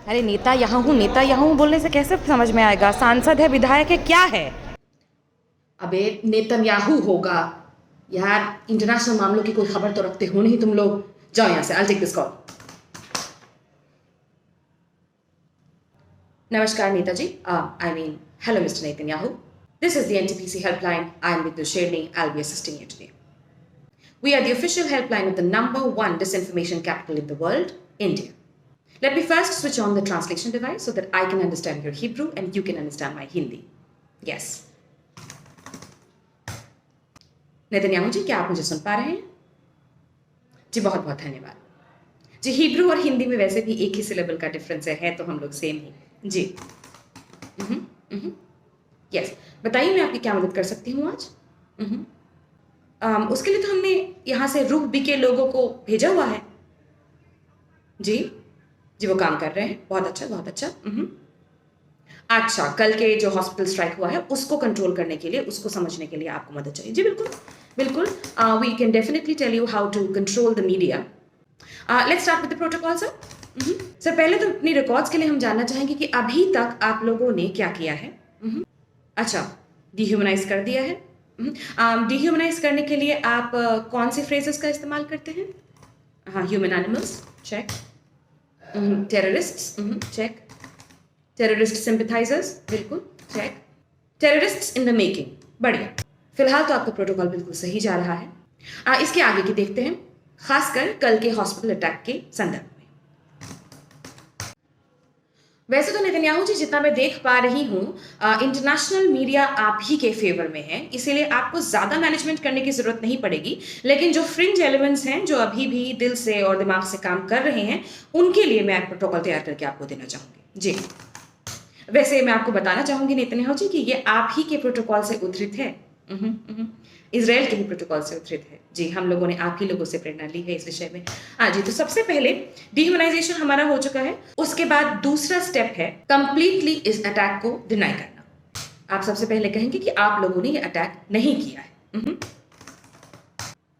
अरे नेता यहाँ हूँ बोलने से कैसे समझ में आएगा? सांसद है, विधायक है, क्या है? अबे नेतन्याहू होगा यार। इंटरनेशनल मामलों की कोई खबर तो रखते हो नहीं तुम लोग। जाओ यहां से। I take this call. नमस्कार Netaji. I mean hello mister Netanyahu. This is the NTPC helpline. I am with Sherni. I will be assisting you today. We are the official helpline of the number one disinformation capital in the world, India. Let me first switch on the translation device so that I can understand your Hebrew and you can understand my Hindi. Yes. Netanyahu ji, क्या आप मुझे सुन पा रहे हैं? जी बहुत बहुत धन्यवाद जी। Hebrew और हिंदी में वैसे भी एक ही सिलेबल का डिफरेंस है तो हम लोग सेम ही जी। यस, बताइए मैं आपकी क्या मदद कर सकती हूँ आज? उसके लिए तो हमने यहाँ से रूह बी के लोगों को भेजा हुआ है। जी जी, वो काम कर रहे हैं। बहुत अच्छा बहुत अच्छा। अच्छा, कल के जो हॉस्पिटल स्ट्राइक हुआ है उसको कंट्रोल करने के लिए, उसको समझने के लिए आपको मदद चाहिए। जी बिल्कुल बिल्कुल। We can definitely tell you how to control the media. Let's start with the protocol sir. Sir, पहले तो अपनी रिकॉर्ड्स के लिए हम जानना चाहेंगे कि अभी तक आप लोगों ने क्या किया है। अच्छा, डिह्यूमनाइज कर दिया है। डिह्यूमनाइज करने के लिए आप कौन से फ्रेजेस का इस्तेमाल करते हैं? हाँ, human animals, check. Terrorists, check. Terrorist sympathisers, बिल्कुल, check. Terrorists in the making, बढ़िया। फिलहाल तो आपका प्रोटोकॉल बिल्कुल सही जा रहा है। इसके आगे की देखते हैं, खासकर कल के हॉस्पिटल अटैक के संदर्भ में। वैसे तो नेतन्याहू जी, जितना मैं देख पा रही हूँ, इंटरनेशनल मीडिया आप ही के फेवर में है, इसीलिए आपको ज्यादा मैनेजमेंट करने की जरूरत नहीं पड़ेगी। लेकिन जो फ्रिंज एलिमेंट्स हैं, जो अभी भी दिल से और दिमाग से काम कर रहे हैं, उनके लिए मैं एक प्रोटोकॉल तैयार करके आपको देना चाहूंगी। जी, वैसे मैं आपको बताना चाहूंगी नेतन्याहू जी कि ये आप ही के प्रोटोकॉल से उद्धृत है। इजराइल के ही प्रोटोकॉल से उद्धृत है। जी, हम लोगों ने आप ही लोगों से प्रेरणा ली है इस विषय में। हाँ जी, तो सबसे पहले डिह्यूमनाइजेशन हमारा हो चुका है। उसके बाद दूसरा स्टेप है कंप्लीटली इस अटैक को डिनाई करना। आप सबसे पहले कहेंगे कि आप लोगों ने ये अटैक नहीं किया है।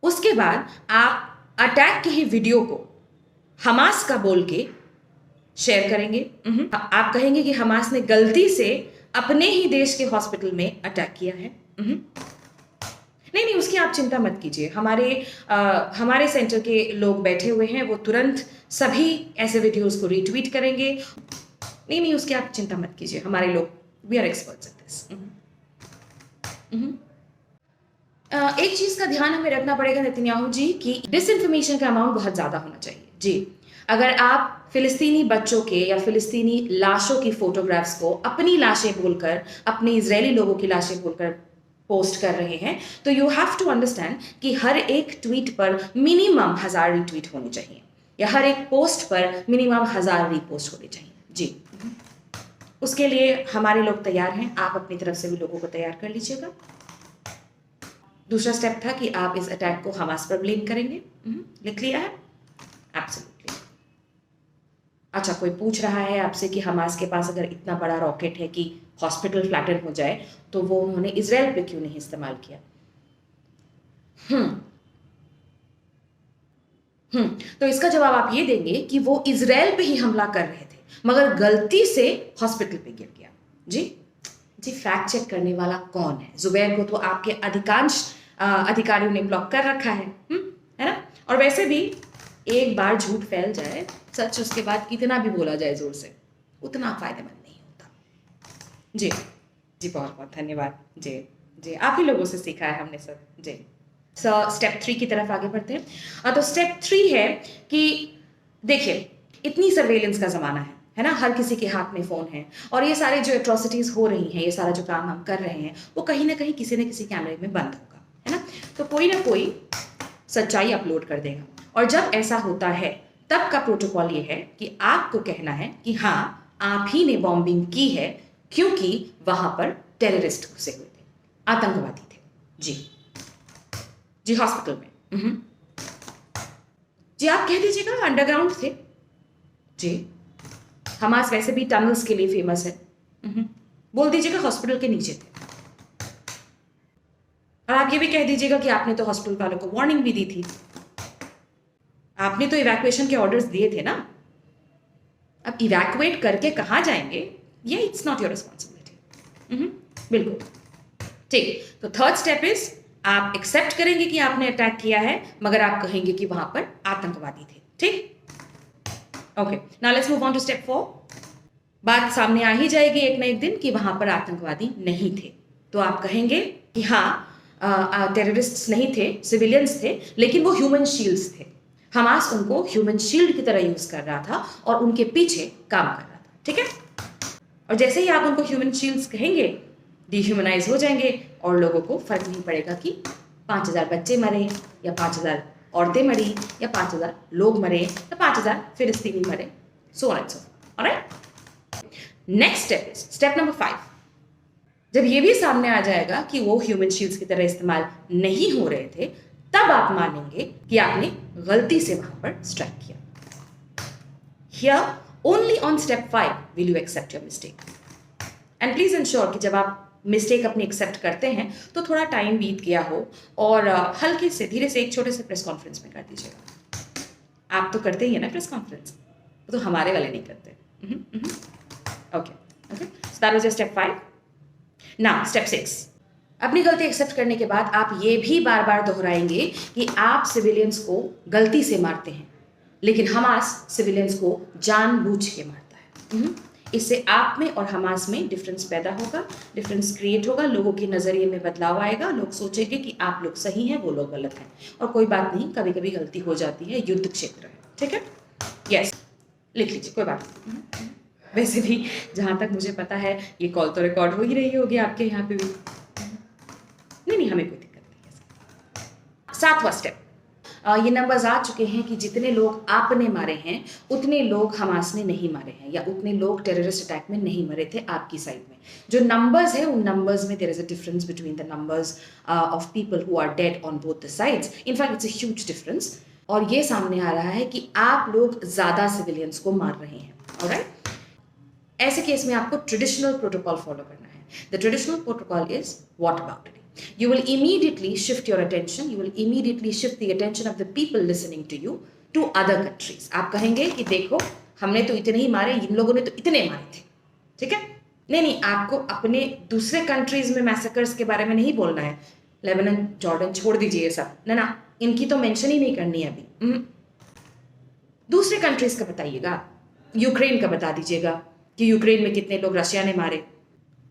उसके बाद आप अटैक के ही वीडियो को हमास का बोल के शेयर करेंगे। आप कहेंगे कि हमास ने गलती से अपने ही देश के हॉस्पिटल में अटैक किया है। नहीं नहीं, उसकी आप चिंता मत कीजिए। हमारे सेंटर के लोग बैठे हुए हैं, वो तुरंत सभी ऐसे वीडियोस को रीट्वीट करेंगे। नहीं नहीं, उसकी आप चिंता मत कीजिए। हमारे लोग, we are experts at this. एक चीज का ध्यान हमें रखना पड़ेगा नेतन्याहू जी कि डिसइंफॉर्मेशन का अमाउंट बहुत ज्यादा होना चाहिए। जी, अगर आप फिलिस्तीनी बच्चों के या फिलिस्तीनी लाशों की फोटोग्राफ्स को अपनी लाशें बोलकर, अपने इजरायली लोगों की लाशें बोलकर पोस्ट कर रहे हैं, तो यू हैव टू अंडरस्टैंड कि हर एक ट्वीट पर मिनिमम 1000 रीट्वीट होने चाहिए, या हर एक पोस्ट पर मिनिमम 1000 रीपोस्ट होने चाहिए। जी, उसके लिए हमारे लोग तैयार हैं। आप अपनी तरफ से भी लोगों को तैयार कर लीजिएगा। दूसरा स्टेप था कि आप इस अटैक को हमास पर ब्लेम करेंगे। लिख लिया है? एब्सोल्युटली। अच्छा, कोई पूछ रहा है आपसे कि हमास के पास अगर इतना बड़ा रॉकेट है कि हॉस्पिटल फ्लैटन हो जाए, तो वो उन्होंने इजराइल पे क्यों नहीं इस्तेमाल किया? तो इसका जवाब आप ये देंगे कि वो इजराइल पे ही हमला कर रहे थे, मगर गलती से हॉस्पिटल पे गिर गया। जी जी, फैक्ट चेक करने वाला कौन है? जुबैर को तो आपके अधिकांश अधिकारियों ने ब्लॉक कर रखा है ना? और वैसे भी एक बार झूठ फैल जाए, सच उसके बाद कितना भी बोला जाए जोर से, उतना फायदेमंद नहीं होता। जी जी, बहुत बहुत धन्यवाद। जी जी, आप ही लोगों से सीखा है हमने सर। जी सर, स्टेप 3 की तरफ आगे बढ़ते हैं। तो स्टेप 3 है कि देखिए, इतनी सर्वेलेंस का जमाना है ना? हर किसी के हाथ में फोन है, और ये सारे जो एट्रोसिटीज हो रही हैं, ये सारा जो काम हम कर रहे हैं, वो कहीं ना कहीं किसी न किसी कैमरे में बंद होगा, है ना? तो कोई ना कोई सच्चाई अपलोड कर देगा, और जब ऐसा होता है तब का प्रोटोकॉल ये है कि आपको कहना है कि हाँ, आप ही ने बॉम्बिंग की है, क्योंकि वहां पर टेररिस्ट घुसे हुए थे, आतंकवादी थे। जी जी, हॉस्पिटल में। जी, आप कह दीजिएगा अंडरग्राउंड थे। जी, हमास वैसे भी टनल्स के लिए फेमस है। बोल दीजिएगा हॉस्पिटल के नीचे थे। और आप ये भी कह दीजिएगा कि आपने तो हॉस्पिटल वालों को वार्निंग भी दी थी, आपने तो इवैक्यूएशन के ऑर्डर्स दिए थे ना? अब इवैक्यूएट करके कहाँ जाएंगे, ये इट्स नॉट योर रिस्पॉन्सिबिलिटी। बिल्कुल ठीक। तो थर्ड स्टेप इज आप एक्सेप्ट करेंगे कि आपने अटैक किया है, मगर आप कहेंगे कि वहां पर आतंकवादी थे। ठीक, okay. Now let's move on to step 4। बात सामने आ ही जाएगी एक ना एक दिन कि वहां पर आतंकवादी नहीं थे, तो आप कहेंगे कि हाँ टेररिस्ट्स नहीं थे, सिविलियंस थे, लेकिन वो ह्यूमन शील्ड्स थे। हमास उनको ह्यूमन शील्ड की तरह यूज कर रहा था और उनके पीछे काम कर रहा था। ठीक है, और जैसे ही आप उनको ह्यूमन शील्ड्स कहेंगे, डिह्यूमनाइज हो जाएंगे और लोगों को फर्क नहीं पड़ेगा कि 5000 बच्चे मरे या 5000 औरतें मरी या 5000 लोग मरे या 5000 फिलिस्तीनी मरे, so on and so forth. Alright, next step is step number 5। जब ये भी सामने आ जाएगा कि वो ह्यूमन शील्ड्स की तरह इस्तेमाल नहीं हो रहे थे, तब आप मानेंगे कि आपने गलती से वहां पर स्ट्राइक किया। Here only on step 5 will you accept your mistake. And please ensure कि जब आप मिस्टेक अपनी एक्सेप्ट करते हैं तो थोड़ा टाइम बीत गया हो और हल्के से धीरे से एक छोटे से प्रेस कॉन्फ्रेंस में कर दीजिएगा। आप तो करते ही है ना प्रेस कॉन्फ्रेंस, वो तो हमारे वाले नहीं करते। Okay okay, so that was your step 5। Now step 6। अपनी गलती एक्सेप्ट करने के बाद आप ये भी बार बार दोहराएंगे कि आप सिविलियंस को गलती से मारते हैं, लेकिन हमास सिविलियंस को जानबूझ के मारता है। इससे आप में और हमास में डिफरेंस पैदा होगा, डिफरेंस क्रिएट होगा, लोगों के नजरिए में बदलाव आएगा, लोग सोचेंगे कि आप लोग सही हैं, वो लोग गलत हैं। और कोई बात नहीं, कभी कभी गलती हो जाती है, युद्ध क्षेत्र है। ठीक है, यस, लिख लीजिए, कोई बात नहीं। वैसे भी जहां तक मुझे पता है ये कॉल तो रिकॉर्ड हो ही रही होगी आपके यहाँ पे भी। नहीं, हमें कोई दिक्कत नहीं है। 7वां स्टेप, ये नंबर्स आ चुके हैं कि जितने लोग आपने मारे हैं उतने लोग हमास ने नहीं मारे हैं, या उतने लोग टेररिस्ट अटैक में नहीं मरे थे आपकी साइड में। जो नंबर्स है उन नंबर्स में there is a difference between the numbers of people who are dead on both the sides. In fact it's a huge difference, और ये सामने आ रहा है कि आप लोग ज्यादा सिविलियंस को मार रहे हैं। ऑलराइट, ऐसे केस में आपको ट्रेडिशनल प्रोटोकॉल फॉलो करना है। The traditional protocol is what about it. You will immediately shift your attention, you will immediately shift the attention of the people listening to you to other countries. आप कहेंगे कि देखो हमने तो इतने ही मारे, इन लोगों ने तो इतने मारे थे। ठीक है, नहीं, आपको अपने दूसरे कंट्रीज में मैसेकर्स के बारे में नहीं बोलना है। लेबनान, जॉर्डन छोड़ दीजिए ये सब, ना, इनकी तो मेंशन ही नहीं करनी है अभी। दूसरे कंट्रीज का बताइएगा, यूक्रेन का बता दीजिएगा कि यूक्रेन में कितने लोग रशिया ने मारे,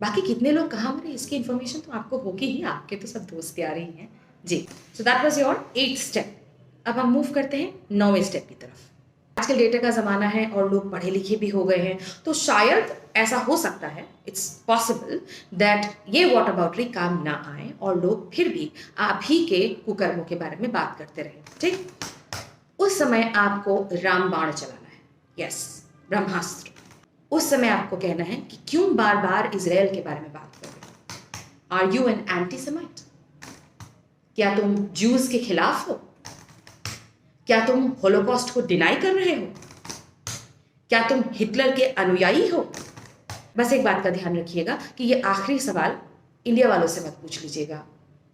बाकी कितने लोग कहाँ मरे इसकी इंफॉर्मेशन तो आपको होगी ही, आपके तो सब दोस्त यार ही हैं जी। So that was your 8th step. अब हम मूव करते हैं 9वें स्टेप की तरफ। आजकल डेटा का ज़माना है और लोग पढ़े लिखे भी हो गए हैं, तो शायद ऐसा हो सकता है, इट्स पॉसिबल दैट ये व्हाट अबाउटरी काम ना आए और लोग फिर भी आप ही के कुकर्मों के बारे में बात करते रहे। ठीक, उस समय आपको रामबाण चलाना है, यस, ब्रह्मास्त्र। उस समय आपको कहना है कि क्यों बार बार इजराइल के बारे में बात कर रहे हो? Are you an anti-Semite? क्या तुम ज्यूज के खिलाफ हो? क्या तुम होलोकॉस्ट को डिनाई कर रहे हो? क्या तुम हिटलर के अनुयायी हो? बस एक बात का ध्यान रखिएगा कि ये आखिरी सवाल इंडिया वालों से मत पूछ लीजिएगा।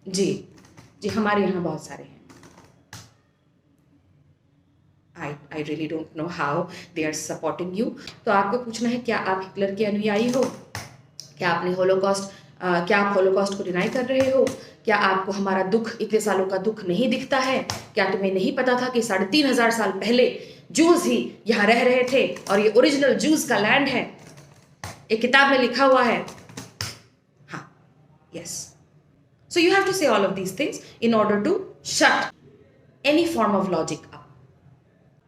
जी, हमारे यहाँ बहुत सारे हैं। I really don't know how they are supporting you. तो आपको पूछना है, क्या आप हिटलर के अनुयायी हो? क्या आप होलोकॉस्ट को डिनाई कर रहे हो? क्या आपको हमारा दुख, इतने सालों का दुख नहीं दिखता है? क्या तुम्हें नहीं पता था कि 3500 साल पहले जूस ही यहाँ रह रहे थे और ये ओरिजिनल जूस का लैंड है? एक किताब में लिखा हुआ है। हाँ, yes. So you have to say all of these things in order to shut any form of logic up,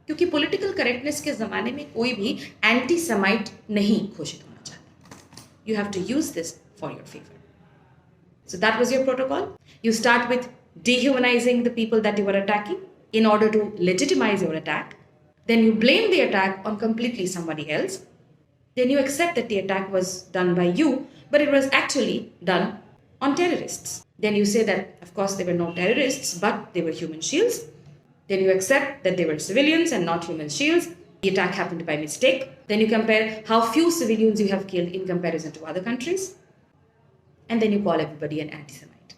क्योंकि पॉलिटिकल करेक्टनेस के जमाने में कोई भी एंटी सेमाइट नहीं घोषित होना चाहता। You have to use this for your favour. So that was your protocol. You start with dehumanizing the people that you were attacking in order to legitimize your attack. Then you blame the attack on completely somebody else. Then you accept that the attack was done by you, but it was actually done on terrorists. Then you say that, of course, they were not terrorists, but they were human shields. Then you accept that they were civilians and not human shields. The attack happened by mistake. Then you compare how few civilians you have killed in comparison to other countries. And then you call everybody an anti-Semite.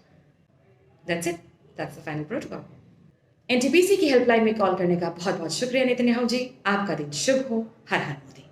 That's it. That's the final protocol. NTPC की helpline में call करने का बहुत बहुत शुक्रिया Netanyahu जी। आपका दिन शुभ हो। हर हर मोदी।